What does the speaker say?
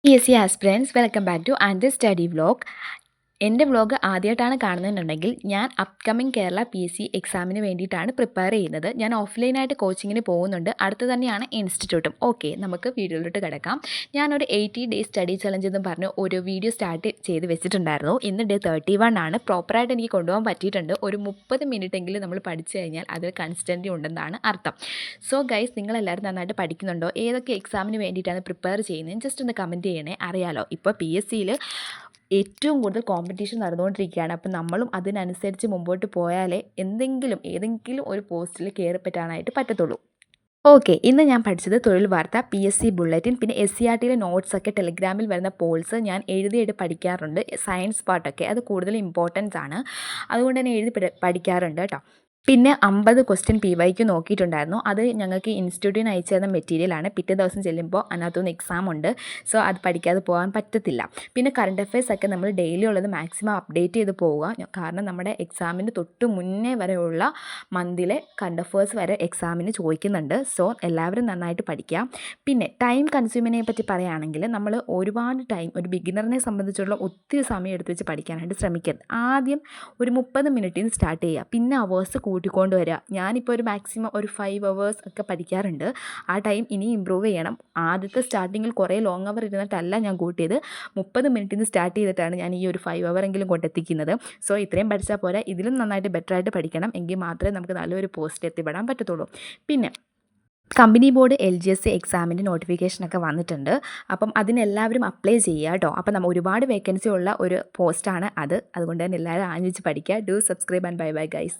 PSC aspirants, welcome back to Another Study Vlog. എൻ്റെ vlog ആദ്യമായിട്ടാണ് കാണുന്നതെന്നുണ്ടെങ്കിൽ ഞാൻ അപ്കമിങ് കേരള PSC എക്സാമിന് വേണ്ടിയിട്ടാണ് പ്രിപ്പയർ ചെയ്യുന്നത്. ഞാൻ ഓഫ്ലൈനായിട്ട് കോച്ചിങ്ങിന് പോകുന്നുണ്ട്. അടുത്ത് തന്നെയാണ് ഇൻസ്റ്റിറ്റ്യൂട്ടും. ഓക്കെ, നമുക്ക് വീഡിയോയിലോട്ട് കിടക്കാം. ഞാനൊരു 80 ഡേയ്സ് സ്റ്റഡി ചലഞ്ച് എന്ന് പറഞ്ഞ് ഒരു വീഡിയോ സ്റ്റാർട്ട് ചെയ്ത് വെച്ചിട്ടുണ്ടായിരുന്നു. ഇന്ന് ഡേ 31 ആണ്. പ്രോപ്പറായിട്ട് എനിക്ക് കൊണ്ടുപോകാൻ പറ്റിയിട്ടുണ്ട്. ഒരു 30 മിനിറ്റെങ്കിലും നമ്മൾ പഠിച്ചു കഴിഞ്ഞാൽ അതിൽ കൺസിസ്റ്റൻറ്റി ഉണ്ടെന്നാണ് അർത്ഥം. സോ ഗൈസ്, നിങ്ങളെല്ലാവരും നന്നായിട്ട് പഠിക്കുന്നുണ്ടോ? ഏതൊക്കെ എക്സാമിന് വേണ്ടിയിട്ടാണ് പ്രിപ്പയർ ചെയ്യുന്നത്? ജസ്റ്റ് ഒന്ന് കമൻറ്റ് ചെയ്യണേ. അറിയാലോ, ഇപ്പോൾ PSCയിൽ ഏറ്റവും കൂടുതൽ കോമ്പറ്റീഷൻ നടന്നുകൊണ്ടിരിക്കുകയാണ്. അപ്പം നമ്മളും അതിനനുസരിച്ച് മുമ്പോട്ട് പോയാലേ ഏതെങ്കിലും ഒരു പോസ്റ്റിൽ കയറിപ്പറ്റാനായിട്ട് പറ്റത്തുള്ളൂ. ഓക്കെ, ഇന്ന് ഞാൻ പഠിച്ചത് തൊഴിൽ വാർത്ത, PSC ബുള്ളറ്റിൻ, പിന്നെ SCRTയിലെ നോട്ട്സൊക്കെ ടെലിഗ്രാമിൽ വരുന്ന പോൾസ് ഞാൻ എഴുതിയിട്ട് പഠിക്കാറുണ്ട്. സയൻസ് പാർട്ടൊക്കെ അത് കൂടുതൽ ഇമ്പോർട്ടൻസ് ആണ്, അതുകൊണ്ട് തന്നെ എഴുതി പഠിക്കാറുണ്ട് കേട്ടോ. പിന്നെ 50 ക്വസ്റ്റ്യൻ PYQ നോക്കിയിട്ടുണ്ടായിരുന്നു. അത് ഞങ്ങൾക്ക് ഇൻസ്റ്റിറ്റ്യൂട്ടിൽ നിന്ന് അയച്ചു തന്ന മെറ്റീരിയലാണ്. പിറ്റേ ദിവസം ചെല്ലുമ്പോൾ അതിനകത്തുനിന്ന് എക്സാം ഉണ്ട്. സോ അത് പഠിക്കാതെ പോകാൻ പറ്റത്തില്ല. പിന്നെ കറണ്ട് അഫയേഴ്സ് ഒക്കെ നമ്മൾ ഡെയിലി ഉള്ളത് മാക്സിമം അപ്ഡേറ്റ് ചെയ്ത് പോവുക. കാരണം നമ്മുടെ എക്സാമിന് തൊട്ട് മുന്നേ വരെയുള്ള മന്തിലെ കറണ്ട് അഫയേഴ്സ് വരെ എക്സാമിന് ചോദിക്കുന്നുണ്ട്. സോ എല്ലാവരും നന്നായിട്ട് പഠിക്കുക. പിന്നെ ടൈം കൺസ്യൂമിനെ പറ്റി പറയുകയാണെങ്കിൽ നമ്മൾ ഒരുപാട് ടൈം, ഒരു ബിഗിനറിനെ സംബന്ധിച്ചുള്ള ഒത്തിരി സമയം എടുത്ത് വെച്ച് പഠിക്കാനായിട്ട് ശ്രമിക്കരുത്. ആദ്യം ഒരു 30 മിനിറ്റിൽ നിന്ന് സ്റ്റാർട്ട് ചെയ്യുക. പിന്നെ അവേഴ്സ് കൂട്ടിക്കൊണ്ട് വരിക. ഞാനിപ്പോൾ ഒരു മാക്സിമം ഒരു 5 hours ഒക്കെ പഠിക്കാറുണ്ട്. ആ ടൈം ഇനി ഇമ്പ്രൂവ് ചെയ്യണം. ആദ്യത്തെ സ്റ്റാർട്ടിങ്ങിൽ കുറേ ലോങ് അവർ ഇരുന്നിട്ടല്ല ഞാൻ കൂട്ടിയത്. 30 മിനിറ്റിൽ നിന്ന് സ്റ്റാർട്ട് ചെയ്തിട്ടാണ് ഞാൻ ഈ ഒരു 5 hour എങ്കിലും കൊണ്ടെത്തിക്കുന്നത്. സോ ഇത്രയും പഠിച്ചാൽ പോരാ, ഇതിലും നന്നായിട്ട് ബെറ്ററായിട്ട് പഠിക്കണം. എങ്കിൽ മാത്രമേ നമുക്ക് നല്ലൊരു പോസ്റ്റ് എത്തിപ്പെടാൻ പറ്റത്തുള്ളൂ. പിന്നെ കമ്പനി ബോർഡ് LGS എക്സാമിൻ്റെ നോട്ടിഫിക്കേഷനൊക്കെ വന്നിട്ടുണ്ട്. അപ്പം അതിനെല്ലാവരും അപ്ലൈ ചെയ്യുക കേട്ടോ. അപ്പം നമ്മൾ ഒരുപാട് വേക്കൻസി ഉള്ള ഒരു പോസ്റ്റാണ് അത്. അതുകൊണ്ട് തന്നെ എല്ലാവരും ആലോചിച്ച് പഠിക്കുക. Do subscribe and bye bye guys.